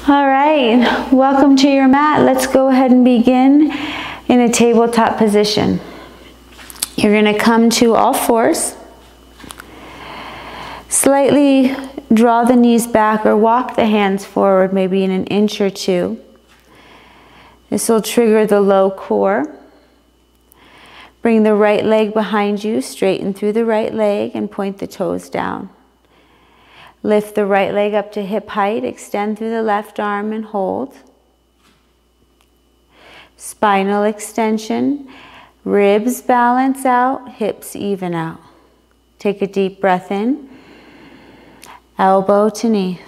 All right, welcome to your mat. Let's go ahead and begin in a tabletop position. You're going to come to all fours. Slightly draw the knees back or walk the hands forward, maybe in an inch or two. This will trigger the low core. Bring the right leg behind you, straighten through the right leg and point the toes down. Lift the right leg up to hip height, extend through the left arm and hold. Spinal extension, ribs balance out, hips even out. Take a deep breath in, elbow to knee.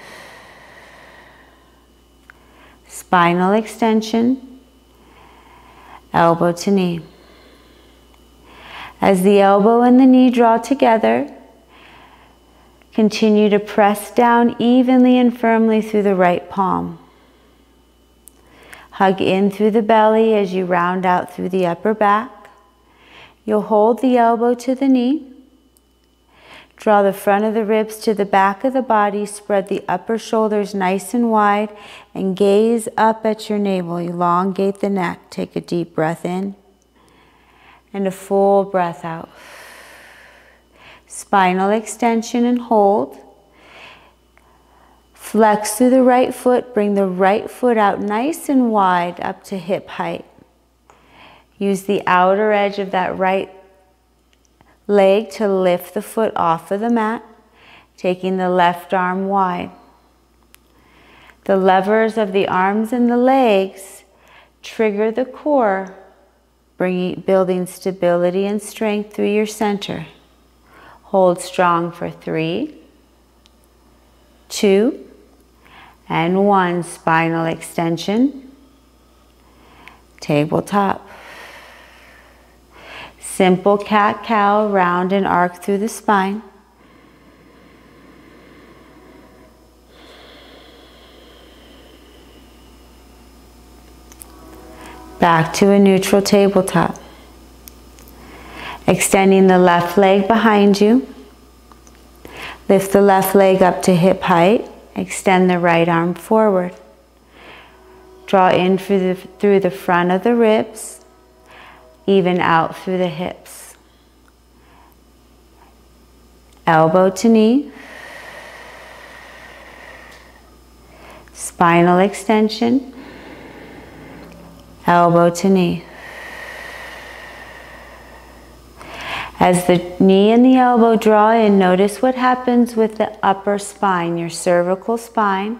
Spinal extension, elbow to knee. As the elbow and the knee draw together, continue to press down evenly and firmly through the right palm. Hug in through the belly as you round out through the upper back. You'll hold the elbow to the knee. Draw the front of the ribs to the back of the body. Spread the upper shoulders nice and wide and gaze up at your navel. Elongate the neck. Take a deep breath in and a full breath out. Spinal extension and hold. Flex through the right foot. Bring the right foot out nice and wide up to hip height. Use the outer edge of that right leg to lift the foot off of the mat, taking the left arm wide. The levers of the arms and the legs trigger the core, building stability and strength through your center. Hold strong for 3, 2, and 1. Spinal extension, tabletop. Simple cat-cow, round and arc through the spine. Back to a neutral tabletop. Extending the left leg behind you. Lift the left leg up to hip height. Extend the right arm forward. Draw in through the front of the ribs. Even out through the hips. Elbow to knee. Spinal extension. Elbow to knee. As the knee and the elbow draw in, notice what happens with the upper spine, your cervical spine.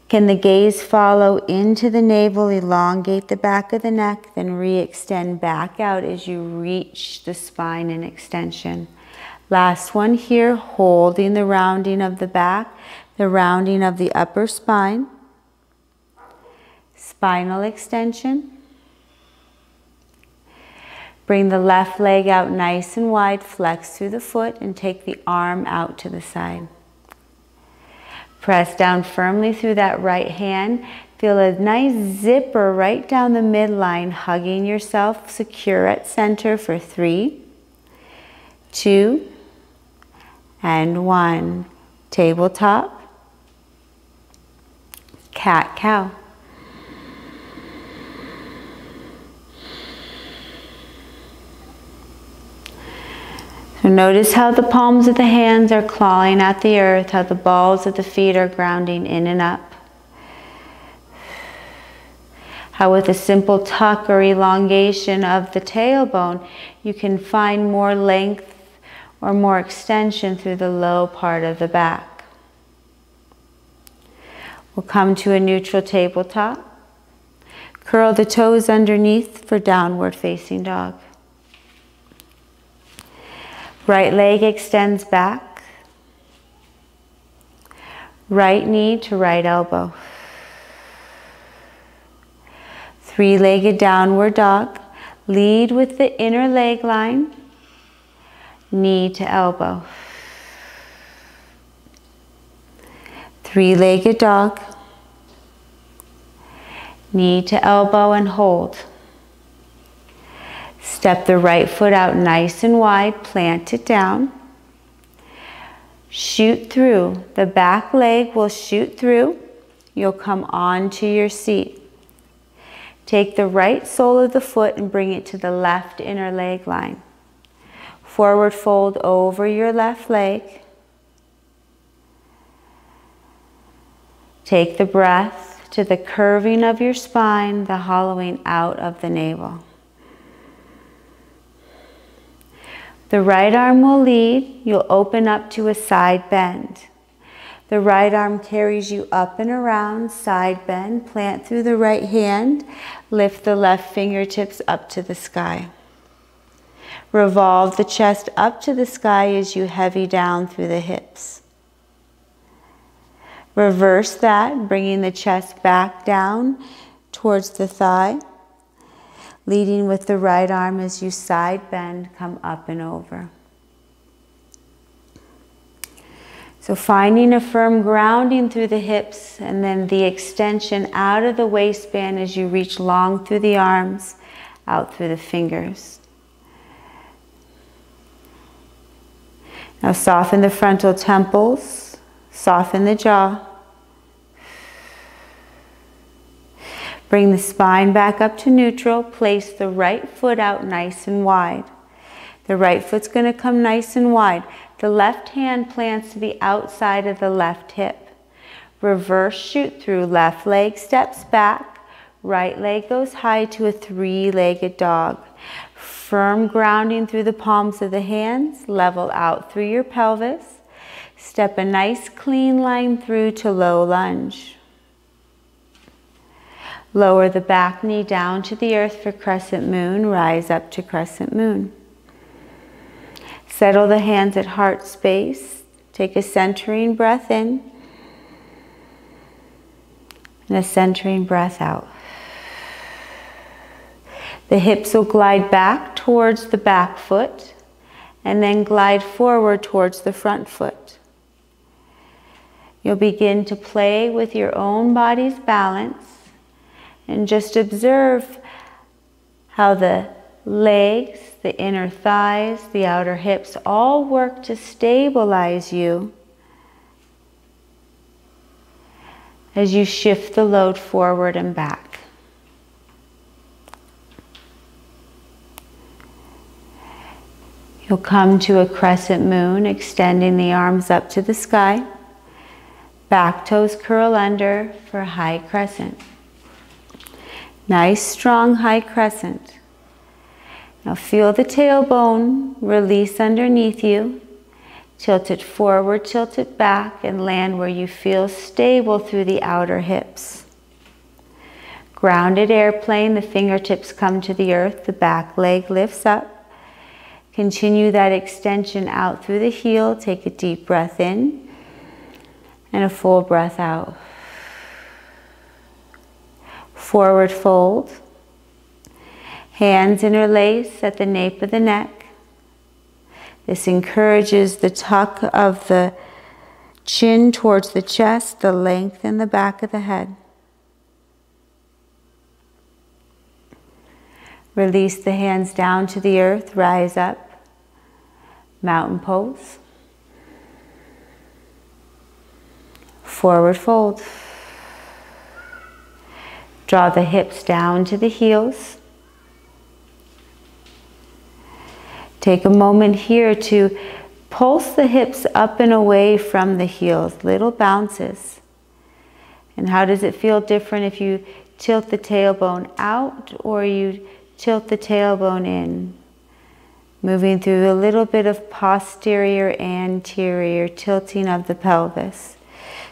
Can the gaze follow into the navel, elongate the back of the neck, then re-extend back out as you reach the spine in extension. Last one here, holding the rounding of the back, the rounding of the upper spine. Spinal extension. Bring the left leg out nice and wide, flex through the foot, and take the arm out to the side. Press down firmly through that right hand. Feel a nice zipper right down the midline, hugging yourself secure at center for 3, 2, and 1. Tabletop, cat-cow. So notice how the palms of the hands are clawing at the earth, how the balls of the feet are grounding in and up. How with a simple tuck or elongation of the tailbone, you can find more length or more extension through the low part of the back. We'll come to a neutral tabletop. Curl the toes underneath for downward facing dog. Right leg extends back. Right knee to right elbow. 3-legged downward dog. Lead with the inner leg line. Knee to elbow. 3-legged dog. Knee to elbow and hold. Step the right foot out nice and wide, plant it down. Shoot through. The back leg will shoot through. you'll come onto your seat. Take the right sole of the foot and bring it to the left inner leg line. Forward fold over your left leg. Take the breath to the curving of your spine, the hollowing out of the navel. The right arm will lead. You'll open up to a side bend. The right arm carries you up and around, side bend. Plant through the right hand. Lift the left fingertips up to the sky. Revolve the chest up to the sky as you heavy down through the hips. Reverse that, bringing the chest back down towards the thigh. Leading with the right arm as you side bend, come up and over. So finding a firm grounding through the hips and then the extension out of the waistband as you reach long through the arms, out through the fingers. Now soften the frontal temples, soften the jaw. Bring the spine back up to neutral. Place the right foot out nice and wide. The right foot's going to come nice and wide. The left hand plants to the outside of the left hip. Reverse shoot through. Left leg steps back. Right leg goes high to a three-legged dog. Firm grounding through the palms of the hands. Level out through your pelvis. Step a nice clean line through to low lunge. Lower the back knee down to the earth for Crescent Moon. Rise up to Crescent Moon. Settle the hands at heart space. Take a centering breath in and a centering breath out. The hips will glide back towards the back foot and then glide forward towards the front foot. You'll begin to play with your own body's balance and just observe how the legs, the inner thighs, the outer hips all work to stabilize you as you shift the load forward and back. You'll come to a crescent moon, extending the arms up to the sky. Back toes curl under for high crescent. Nice, strong, high crescent. Now feel the tailbone release underneath you. Tilt it forward, tilt it back, and land where you feel stable through the outer hips. Grounded airplane, the fingertips come to the earth, the back leg lifts up. Continue that extension out through the heel. Take a deep breath in and a full breath out. Forward fold. Hands interlace at the nape of the neck. This encourages the tuck of the chin towards the chest, the length in the back of the head. Release the hands down to the earth, rise up. Mountain pose. Forward fold. Draw the hips down to the heels. Take a moment here to pulse the hips up and away from the heels, little bounces. And how does it feel different if you tilt the tailbone out or you tilt the tailbone in? Moving through a little bit of posterior, anterior tilting of the pelvis.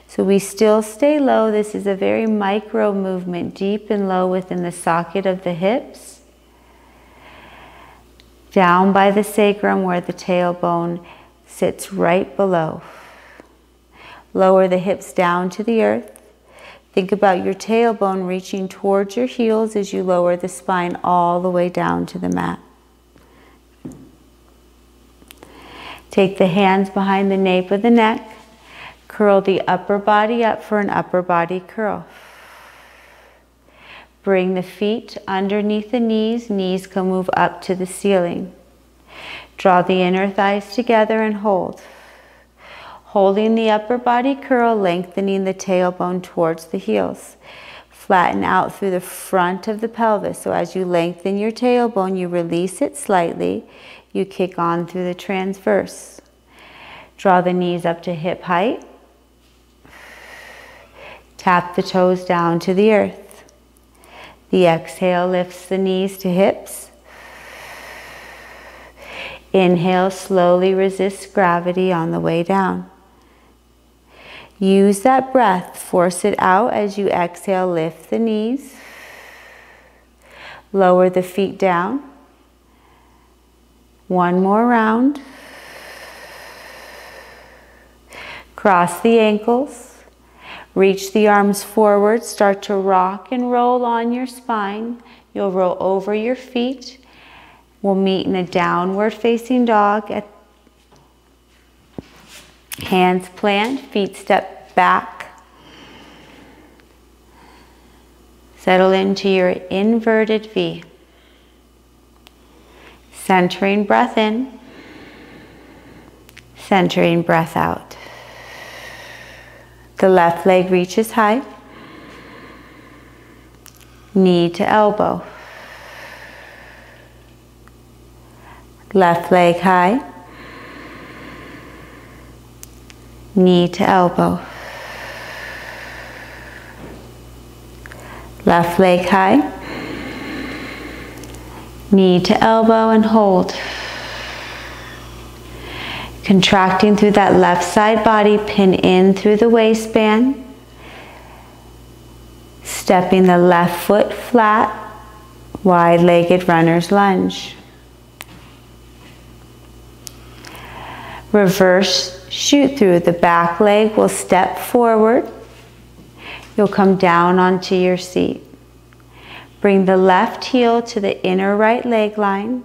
So we still stay low. This is a very micro movement, deep and low within the socket of the hips. Down by the sacrum where the tailbone sits right below. Lower the hips down to the earth. Think about your tailbone reaching towards your heels as you lower the spine all the way down to the mat. Take the hands behind the nape of the neck. Curl the upper body up for an upper body curl. Bring the feet underneath the knees. Knees can move up to the ceiling. Draw the inner thighs together and hold. Holding the upper body curl, lengthening the tailbone towards the heels. Flatten out through the front of the pelvis. So as you lengthen your tailbone, you release it slightly. You kick on through the transverse. Draw the knees up to hip height. Tap the toes down to the earth. The exhale lifts the knees to hips. Inhale, slowly resist gravity on the way down. Use that breath, force it out as you exhale, lift the knees. Lower the feet down. One more round. Cross the ankles. Reach the arms forward. Start to rock and roll on your spine. You'll roll over your feet. We'll meet in a downward facing dog. Hands plant, feet step back. Settle into your inverted V. Centering breath in, centering breath out. The left leg reaches high, knee to elbow. Left leg high, knee to elbow. Left leg high, knee to elbow, and hold. Contracting through that left side body, pin in through the waistband. Stepping the left foot flat, wide-legged runner's lunge. Reverse shoot through. The back leg will step forward. You'll come down onto your seat. Bring the left heel to the inner right leg line.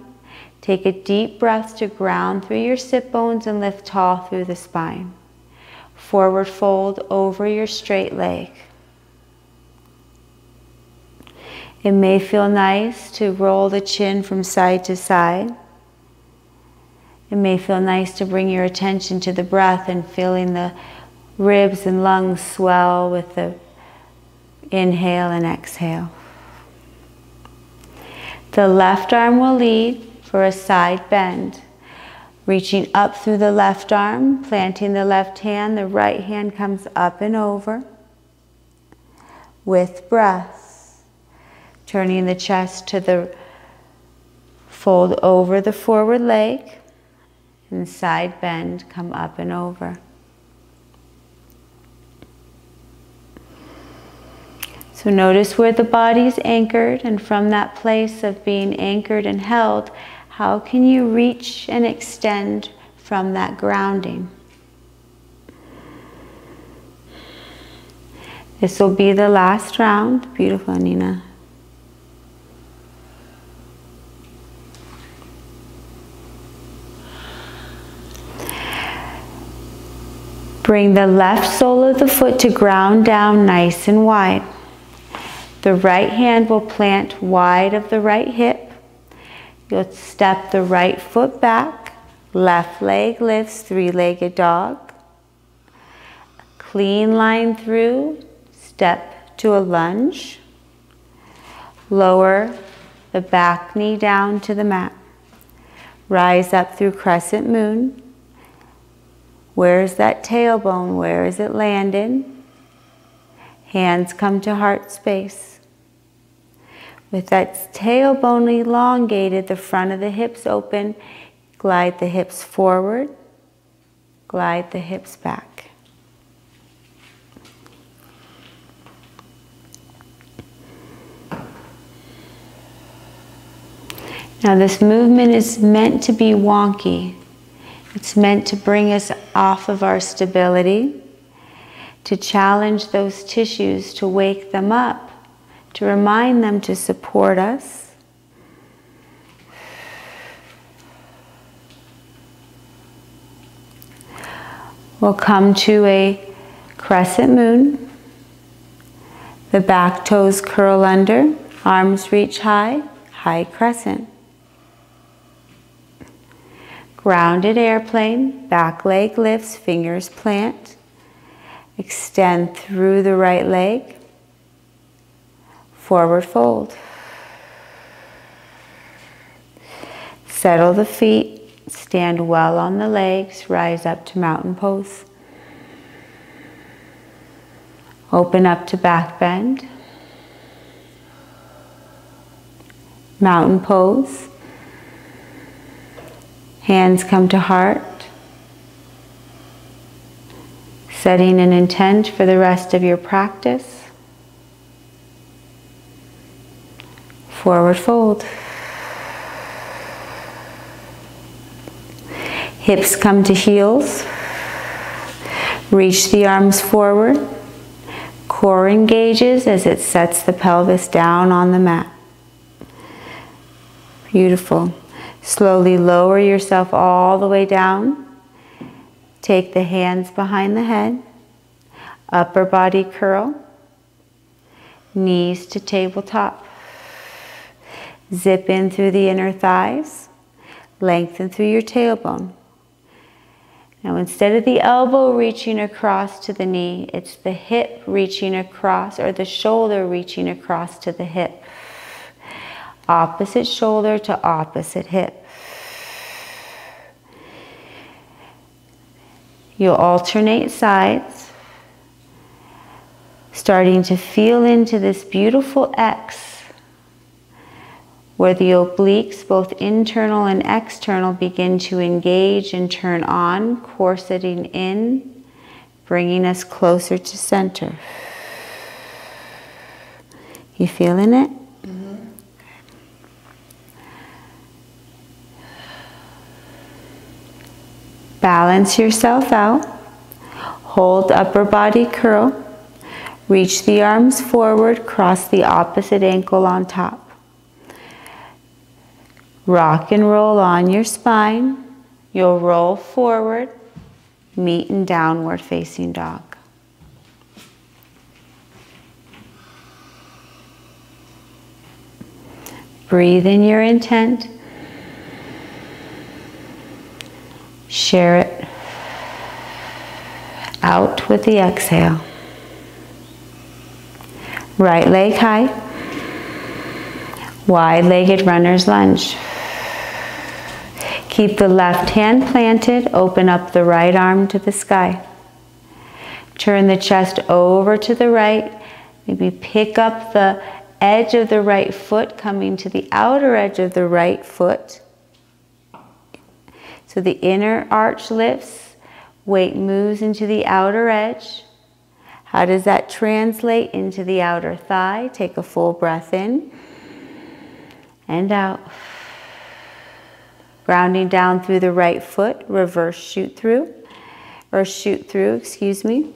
Take a deep breath to ground through your sit bones and lift tall through the spine. Forward fold over your straight leg. It may feel nice to roll the chin from side to side. It may feel nice to bring your attention to the breath and feeling the ribs and lungs swell with the inhale and exhale. The left arm will lead for a side bend. Reaching up through the left arm, planting the left hand, the right hand comes up and over with breath. Turning the chest to the fold over the forward leg. And side bend, come up and over. So notice where the body's anchored, and from that place of being anchored and held, how can you reach and extend from that grounding? This will be the last round. Beautiful, Nina. Bring the left sole of the foot to ground down nice and wide. The right hand will plant wide of the right hip. You'll step the right foot back. Left leg lifts, three-legged dog. Clean line through. Step to a lunge. Lower the back knee down to the mat. Rise up through Crescent Moon. Where is that tailbone? Where is it landing? Hands come to heart space. With that tailbone elongated, the front of the hips open, glide the hips forward, glide the hips back. Now this movement is meant to be wonky. It's meant to bring us off of our stability, to challenge those tissues, to wake them up, to remind them to support us. We'll come to a crescent moon. The back toes curl under, arms reach high, high crescent. Grounded airplane, back leg lifts, fingers plant. Extend through the right leg. Forward fold. Settle the feet, stand well on the legs, rise up to mountain pose. Open up to back bend. Mountain pose. Hands come to heart. Setting an intent for the rest of your practice. Forward fold. Hips come to heels. Reach the arms forward. Core engages as it sets the pelvis down on the mat. Beautiful. Slowly lower yourself all the way down. Take the hands behind the head. Upper body curl. Knees to tabletop. Zip in through the inner thighs. Lengthen through your tailbone. Now instead of the elbow reaching across to the knee, it's the hip reaching across, or the shoulder reaching across to the hip. Opposite shoulder to opposite hip. You'll alternate sides, starting to feel into this beautiful X, where the obliques, both internal and external, begin to engage and turn on, corseting in, bringing us closer to center. You feeling it? Balance yourself out. Hold upper body curl. Reach the arms forward, cross the opposite ankle on top. Rock and roll on your spine. You'll roll forward, meet in downward facing dog. Breathe in your intent. Share it out with the exhale. Right leg high. Wide-legged runner's lunge. Keep the left hand planted. Open up the right arm to the sky. Turn the chest over to the right. Maybe pick up the edge of the right foot, coming to the outer edge of the right foot. So the inner arch lifts, weight moves into the outer edge. How does that translate into the outer thigh? Take a full breath in and out. Grounding down through the right foot, reverse shoot through, excuse me.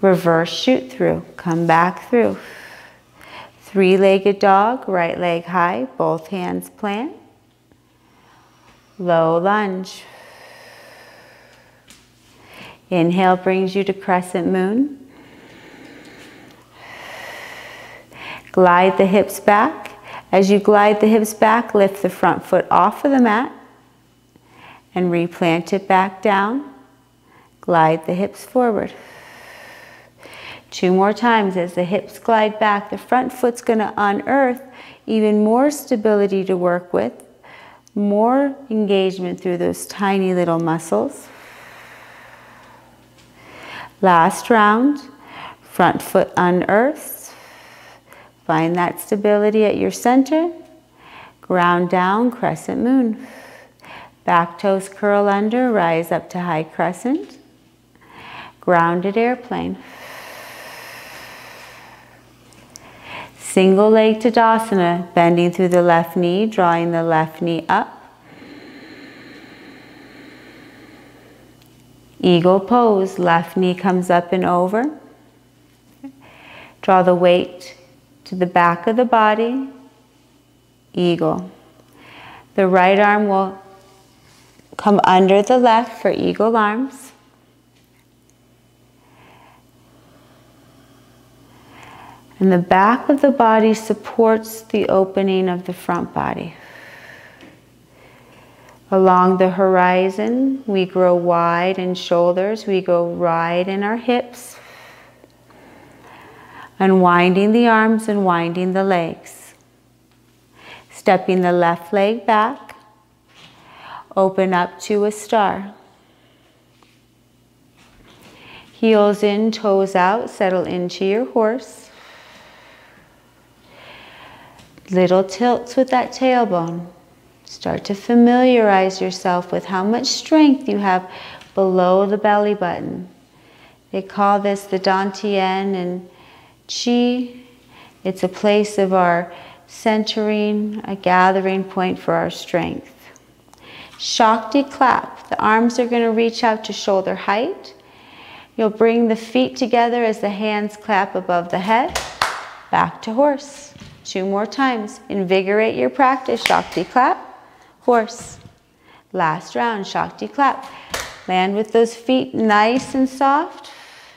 Reverse shoot through, come back through. Three-legged dog, right leg high, both hands plant. Low lunge. Inhale brings you to Crescent Moon. Glide the hips back. As you glide the hips back, lift the front foot off of the mat and replant it back down. Glide the hips forward. 2 more times. As the hips glide back, the front foot's going to unearth even more stability to work with. More engagement through those tiny little muscles. Last round, front foot unearths. Find that stability at your center. Ground down, Crescent Moon. Back toes curl under, rise up to high crescent. Grounded airplane. Single leg Tadasana, bending through the left knee, drawing the left knee up. Eagle pose, left knee comes up and over. Draw the weight to the back of the body. Eagle. The right arm will come under the left for eagle arms. And the back of the body supports the opening of the front body. Along the horizon, we grow wide in shoulders, we go wide in our hips. Unwinding the arms and winding the legs. Stepping the left leg back. Open up to a star. Heels in, toes out, settle into your horse. Little tilts with that tailbone. Start to familiarize yourself with how much strength you have below the belly button. They call this the Dantian and Chi. It's a place of our centering, a gathering point for our strength. Shakti clap. The arms are going to reach out to shoulder height. You'll bring the feet together as the hands clap above the head. Back to horse. 2 more times. Invigorate your practice. Shakti clap. Horse. Last round, Shakti clap. Land with those feet nice and soft.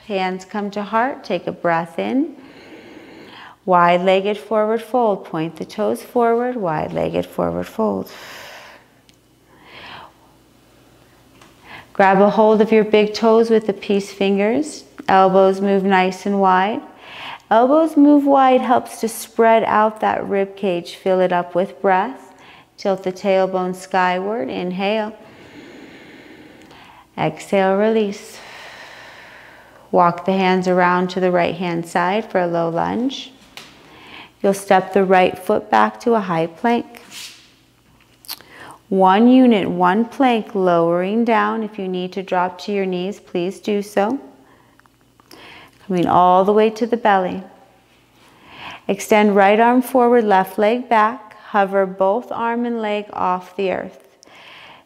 Hands come to heart. Take a breath in. Wide-legged forward fold. Point the toes forward. Wide-legged forward fold. Grab a hold of your big toes with the peace fingers. Elbows move nice and wide. Elbows move wide helps to spread out that rib cage. Fill it up with breath. Tilt the tailbone skyward. Inhale. Exhale, release. Walk the hands around to the right hand side for a low lunge. You'll step the right foot back to a high plank. 1 unit, 1 plank, lowering down. If you need to drop to your knees, please do so. Coming all the way to the belly. Extend right arm forward, left leg back. Hover both arm and leg off the earth.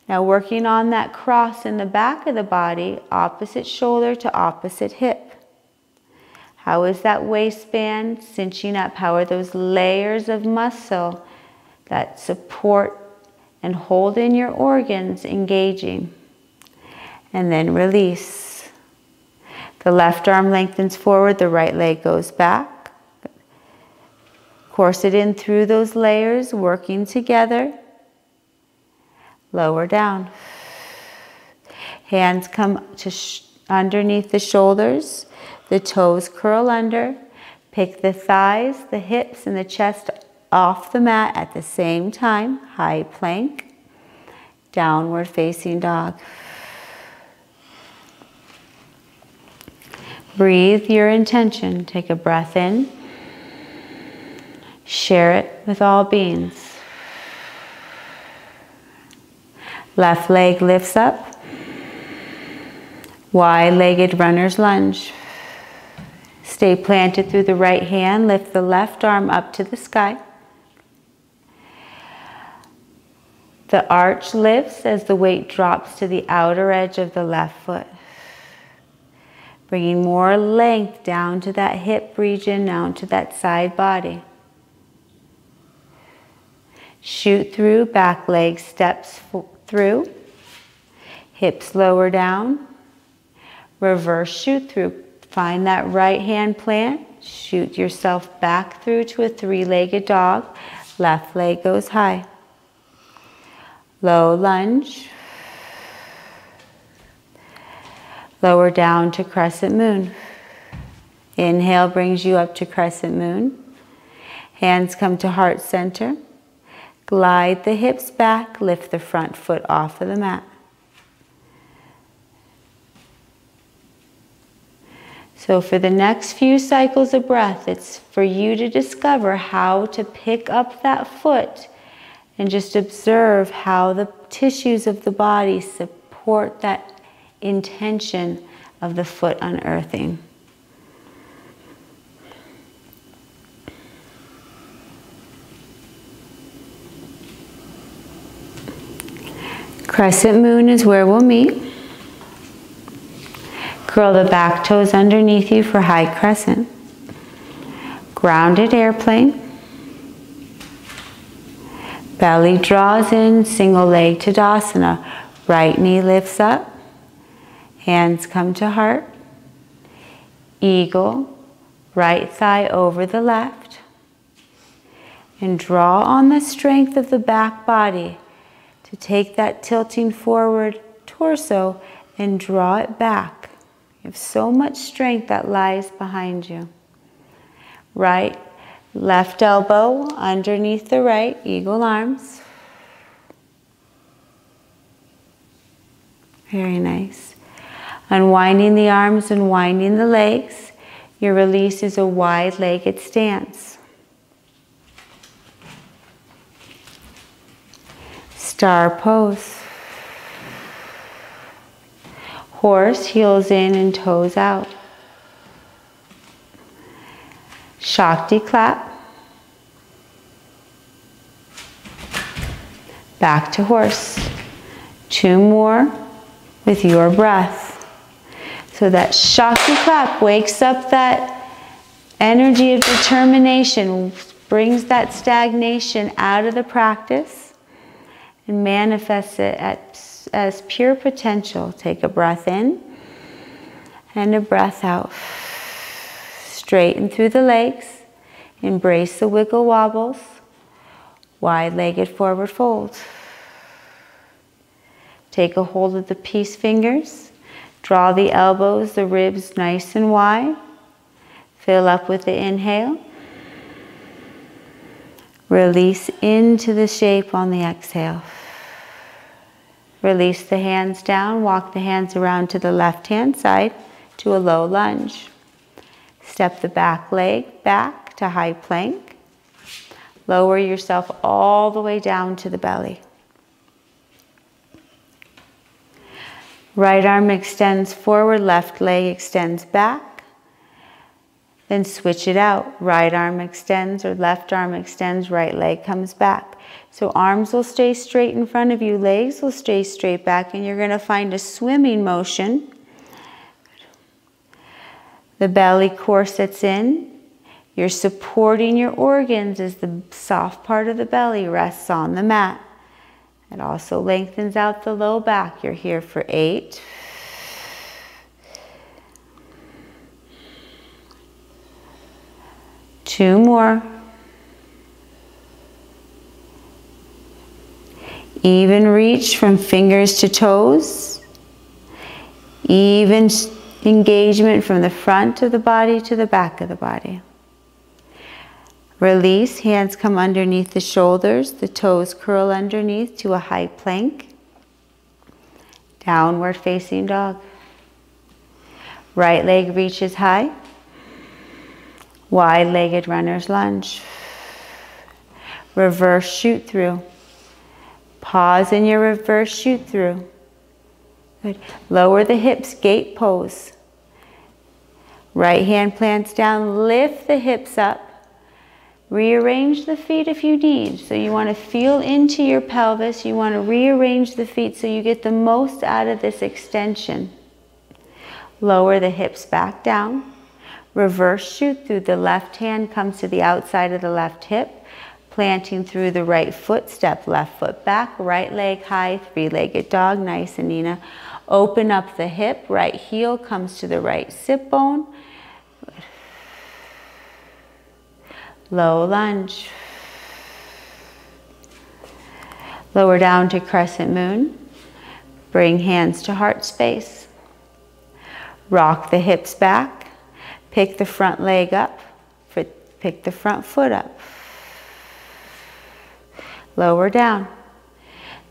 Now working on that cross in the back of the body, opposite shoulder to opposite hip. How is that waistband cinching up? How are those layers of muscle that support and hold in your organs engaging? And then release. The left arm lengthens forward, the right leg goes back. Course it in through those layers, working together. Lower down. Hands come to underneath the shoulders. The toes curl under. Pick the thighs, the hips, and the chest off the mat at the same time. High plank. Downward facing dog. Breathe your intention. Take a breath in. Share it with all beings. Left leg lifts up. Wide-legged runner's lunge. Stay planted through the right hand. Lift the left arm up to the sky. The arch lifts as the weight drops to the outer edge of the left foot. Bringing more length down to that hip region, down to that side body. Shoot through, back leg steps through. Hips lower down. Reverse shoot through. Find that right hand plant. Shoot yourself back through to a 3-legged dog. Left leg goes high. Low lunge. Lower down to Crescent Moon. Inhale brings you up to Crescent Moon. Hands come to heart center. Glide the hips back, lift the front foot off of the mat. So for the next few cycles of breath, it's for you to discover how to pick up that foot and just observe how the tissues of the body support that intention of the foot unearthing. Crescent Moon is where we'll meet. Curl the back toes underneath you for high crescent. Grounded airplane. Belly draws in, single leg Tadasana. Right knee lifts up. Hands come to heart. Eagle. Right thigh over the left. And draw on the strength of the back body to take that tilting forward torso and draw it back. You have so much strength that lies behind you. Right, left elbow underneath the right, eagle arms. Very nice. Unwinding the arms, unwinding the legs. Your release is a wide-legged stance. Star pose. Horse, heels in and toes out. Shakti clap. Back to horse. 2 more with your breath. So that Shakti clap wakes up that energy of determination, brings that stagnation out of the practice and manifests it as pure potential. Take a breath in and a breath out. Straighten through the legs. Embrace the wiggle wobbles. Wide-legged forward fold. Take a hold of the peace fingers. Draw the elbows, the ribs nice and wide. Fill up with the inhale. Release into the shape on the exhale. Release the hands down. Walk the hands around to the left-hand side to a low lunge. Step the back leg back to high plank. Lower yourself all the way down to the belly. Right arm extends forward, left leg extends back. Then switch it out. Right arm extends or left arm extends, right leg comes back. So arms will stay straight in front of you, legs will stay straight back, and you're going to find a swimming motion. The belly corsets in. You're supporting your organs as the soft part of the belly rests on the mat. It also lengthens out the low back. You're here for 8. 2 more. Even reach from fingers to toes. Even engagement from the front of the body to the back of the body. Release, hands come underneath the shoulders, the toes curl underneath to a high plank. Downward facing dog. Right leg reaches high. Wide-legged runner's lunge. Reverse shoot through. Pause in your reverse shoot through. Good. Lower the hips, gate pose. Right hand plants down, lift the hips up. Rearrange the feet if you need. So you want to feel into your pelvis. You want to rearrange the feet so you get the most out of this extension. Lower the hips back down. Reverse shoot through. The left hand comes to the outside of the left hip. Planting through the right foot. Step left foot back. Right leg high. 3-legged dog. Nice, Anina. Open up the hip. Right heel comes to the right sit bone. Low lunge. Lower down to Crescent Moon. Bring hands to heart space. Rock the hips back. Pick the front leg up. Pick the front foot up. Lower down.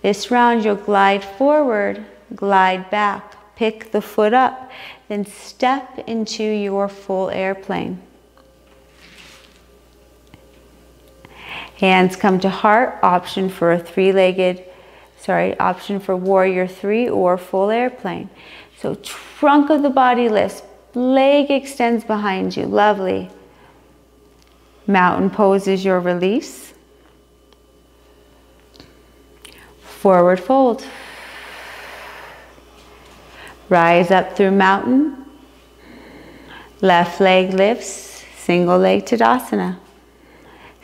This round you'll glide forward, glide back. Pick the foot up. Then step into your full airplane. Hands come to heart, option for a option for warrior 3 or full airplane. So trunk of the body lifts, leg extends behind you, lovely. Mountain pose is your release. Forward fold. Rise up through mountain. Left leg lifts, single leg Tadasana.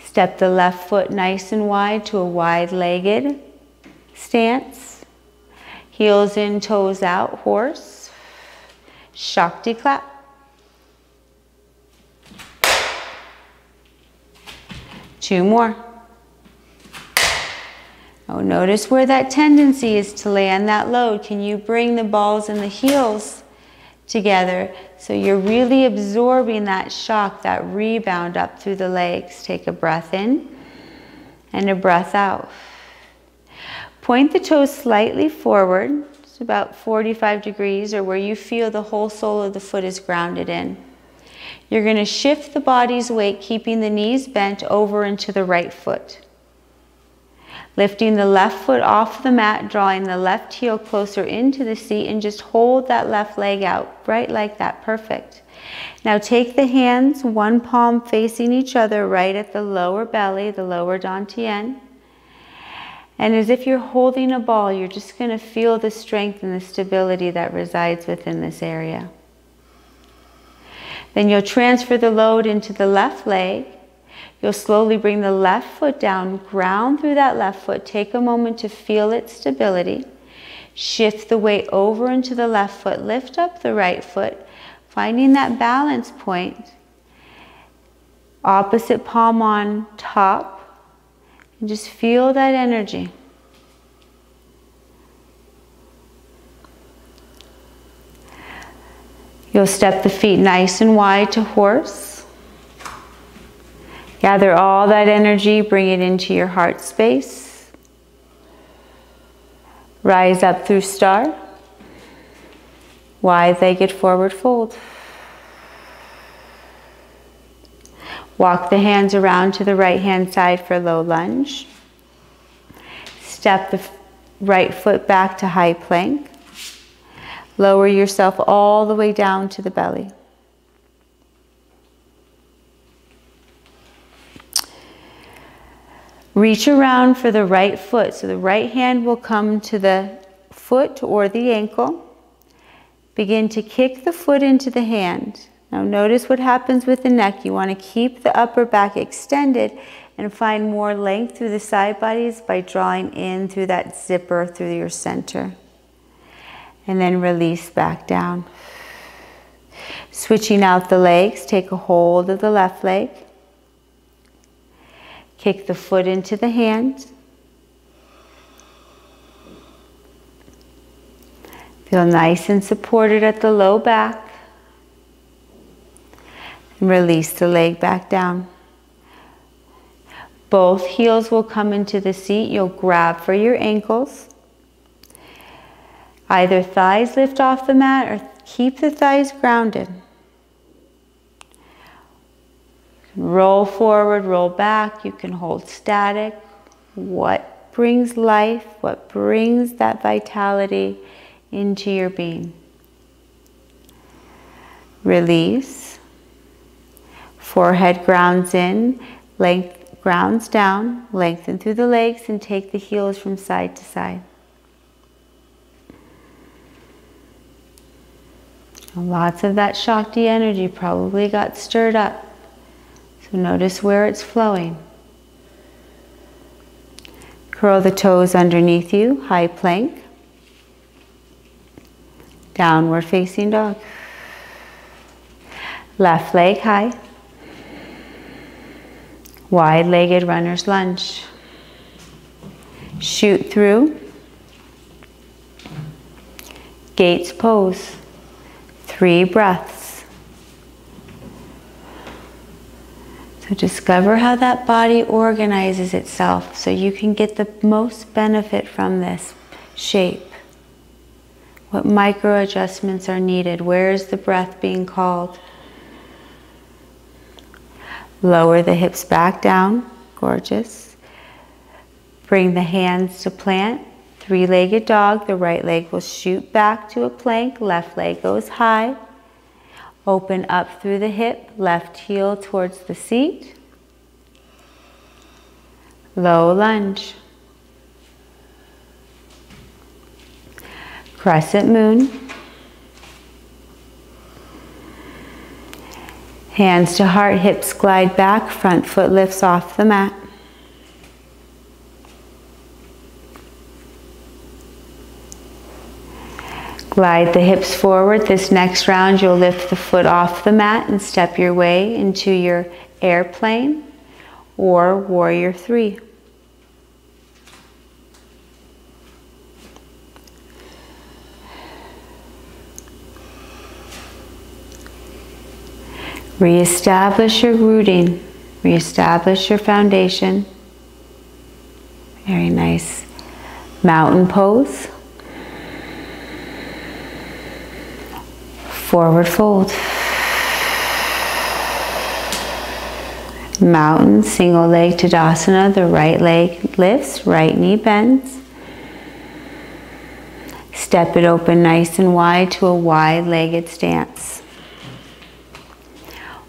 Step the left foot nice and wide to a wide-legged stance. Heels in, toes out, horse. Shakti clap. Two more. Now notice where that tendency is to land that load. Can you bring the balls and the heels together so you're really absorbing that shock, that rebound up through the legs? Take a breath in and a breath out. Point the toes slightly forward. It's about 45 degrees, or where you feel the whole sole of the foot is grounded in. You're going to shift the body's weight, keeping the knees bent over into the right foot. Lifting the left foot off the mat, drawing the left heel closer into the seat, and just hold that left leg out, right like that. Perfect. Now take the hands, one palm facing each other, right at the lower belly, the lower dantian. And as if you're holding a ball, you're just going to feel the strength and the stability that resides within this area. Then you'll transfer the load into the left leg. You'll slowly bring the left foot down, ground through that left foot. Take a moment to feel its stability. Shift the weight over into the left foot. Lift up the right foot, finding that balance point. Opposite palm on top. And just feel that energy. You'll step the feet nice and wide to horse. Gather all that energy, bring it into your heart space. Rise up through star. Wide-legged forward fold. Walk the hands around to the right-hand side for low lunge. Step the right foot back to high plank. Lower yourself all the way down to the belly. Reach around for the right foot. So the right hand will come to the foot or the ankle. Begin to kick the foot into the hand. Now notice what happens with the neck. You want to keep the upper back extended and find more length through the side bodies by drawing in through that zipper through your center. And then release back down. Switching out the legs, take a hold of the left leg. Kick the foot into the hand. Feel nice and supported at the low back. And release the leg back down. Both heels will come into the seat. You'll grab for your ankles. Either thighs lift off the mat or keep the thighs grounded. Roll forward, roll back. You can hold static. What brings life, what brings that vitality into your being? Release. Forehead grounds in, length grounds down. Lengthen through the legs and take the heels from side to side. Lots of that Shakti energy probably got stirred up. So notice where it's flowing. Curl the toes underneath you, high plank. Downward facing dog. Left leg high. Wide-legged runner's lunge. Shoot through. Gates pose. 3 breaths. So discover how that body organizes itself so you can get the most benefit from this shape. What micro adjustments are needed? Where is the breath being called? Lower the hips back down. Gorgeous. Bring the hands to plant. 3-legged dog. The right leg will shoot back to a plank. Left leg goes high. Open up through the hip. Left heel towards the seat. Low lunge. Crescent moon. Hands to heart, hips glide back, front foot lifts off the mat. Glide the hips forward. This next round you'll lift the foot off the mat and step your way into your airplane or warrior 3. Reestablish your rooting. Reestablish your foundation. Very nice. Mountain pose. Forward fold. Mountain, single leg Tadasana. The right leg lifts, right knee bends. Step it open nice and wide to a wide-legged stance.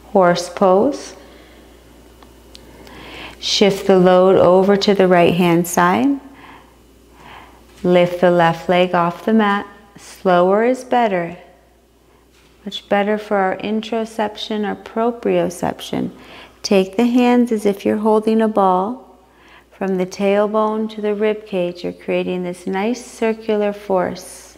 Horse pose. Shift the load over to the right hand side. Lift the left leg off the mat. Slower is better. Much better for our introception or proprioception. Take the hands as if you're holding a ball. From the tailbone to the rib cage, you're creating this nice circular force.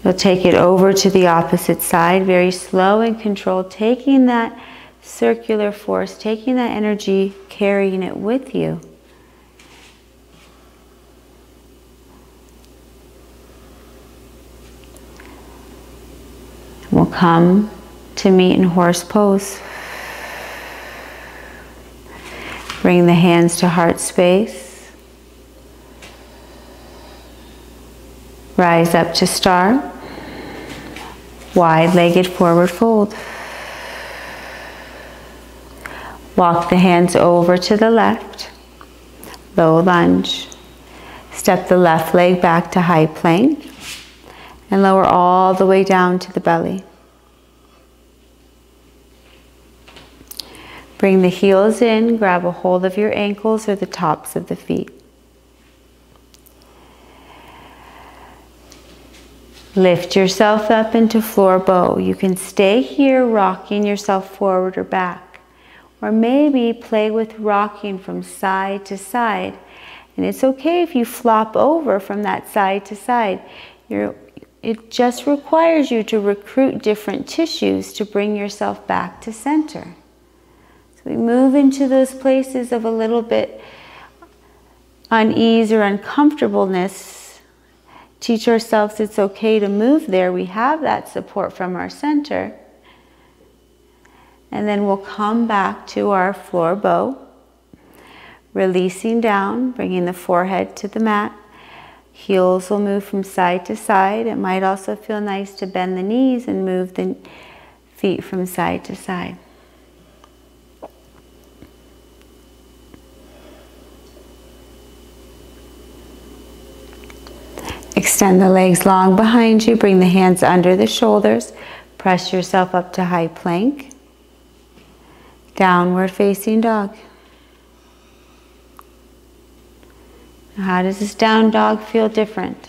You'll take it over to the opposite side, very slow and controlled, taking that circular force, taking that energy, carrying it with you. We'll come to meet in horse pose. Bring the hands to heart space. Rise up to star. Wide-legged forward fold. Walk the hands over to the left. Low lunge. Step the left leg back to high plank. And lower all the way down to the belly. Bring the heels in, grab a hold of your ankles or the tops of the feet. Lift yourself up into floor bow. You can stay here rocking yourself forward or back. Or maybe play with rocking from side to side. And it's okay if you flop over from that side to side. It just requires you to recruit different tissues to bring yourself back to center. So we move into those places of a little bit unease or uncomfortableness. Teach ourselves it's okay to move there. We have that support from our center. And then we'll come back to our floor bow. Releasing down, bringing the forehead to the mat. Heels will move from side to side. It might also feel nice to bend the knees and move the feet from side to side. Extend the legs long behind you. Bring the hands under the shoulders. Press yourself up to high plank. Downward facing dog. How does this down dog feel different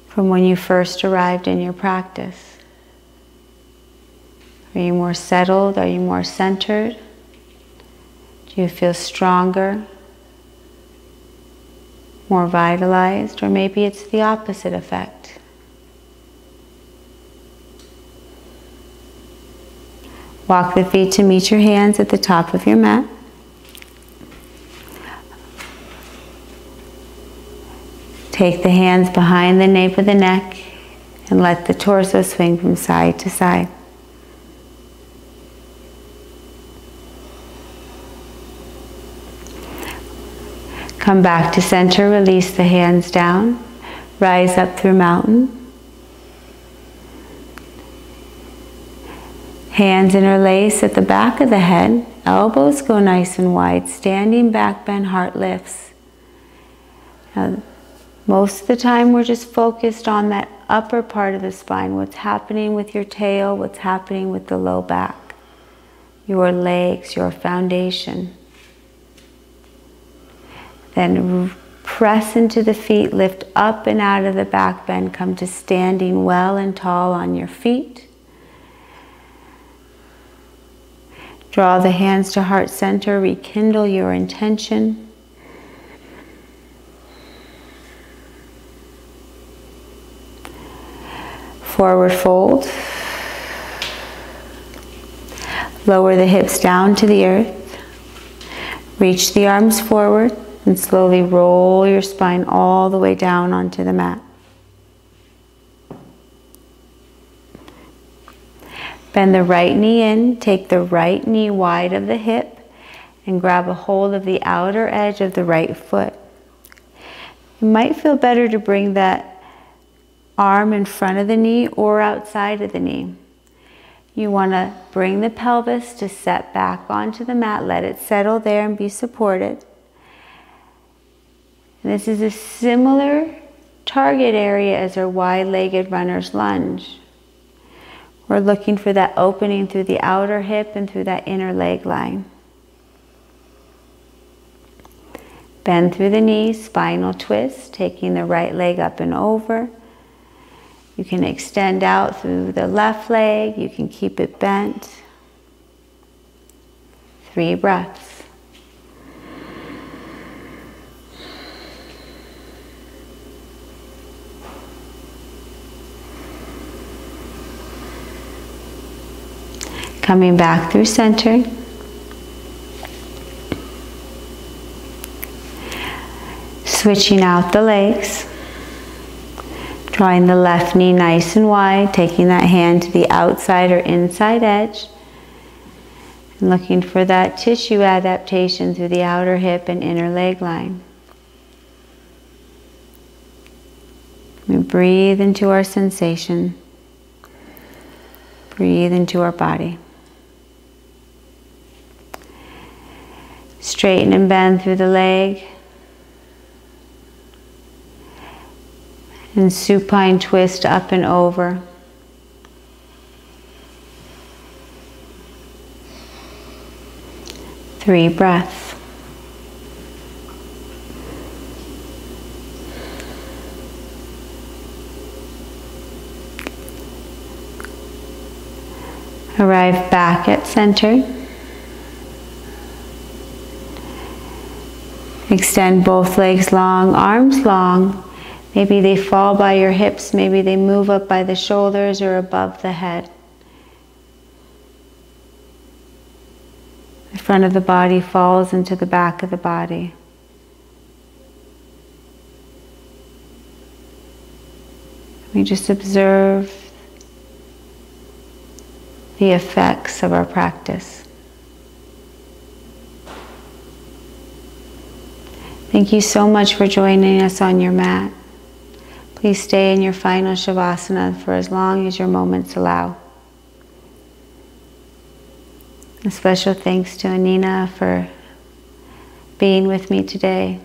from when you first arrived in your practice? Are you more settled? Are you more centered? Do you feel stronger? More vitalized? Or maybe it's the opposite effect. Walk the feet to meet your hands at the top of your mat. Take the hands behind the nape of the neck and let the torso swing from side to side. Come back to center, release the hands down, rise up through mountain. Hands interlace at the back of the head, elbows go nice and wide, standing back bend, heart lifts. Now, most of the time we're just focused on that upper part of the spine, what's happening with your tail, what's happening with the low back, your legs, your foundation. Then press into the feet, lift up and out of the back bend, come to standing well and tall on your feet. Draw the hands to heart center, rekindle your intention. Forward fold. Lower the hips down to the earth. Reach the arms forward. And slowly roll your spine all the way down onto the mat. Bend the right knee in, take the right knee wide of the hip, and grab a hold of the outer edge of the right foot. It might feel better to bring that arm in front of the knee or outside of the knee. You want to bring the pelvis to set back onto the mat, let it settle there and be supported. And this is a similar target area as our wide-legged runner's lunge. We're looking for that opening through the outer hip and through that inner leg line. Bend through the knees, spinal twist, taking the right leg up and over. You can extend out through the left leg. You can keep it bent. 3 breaths. Coming back through center. Switching out the legs. Drawing the left knee nice and wide, taking that hand to the outside or inside edge. And looking for that tissue adaptation through the outer hip and inner leg line. We breathe into our sensation. Breathe into our body. Straighten and bend through the leg. And supine twist up and over. Three breaths. Arrive back at center. Extend both legs long, arms long. Maybe they fall by your hips, maybe they move up by the shoulders or above the head. The front of the body falls into the back of the body. We just observe the effects of our practice. Thank you so much for joining us on your mat. Please stay in your final Shavasana for as long as your moments allow. A special thanks to Anina for being with me today.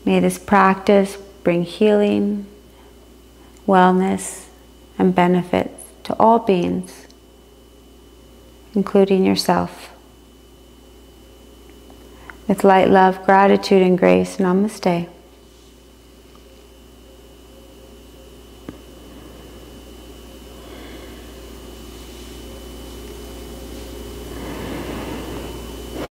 May this practice bring healing, wellness, and benefit to all beings, including yourself. With light, love, gratitude, and grace, namaste.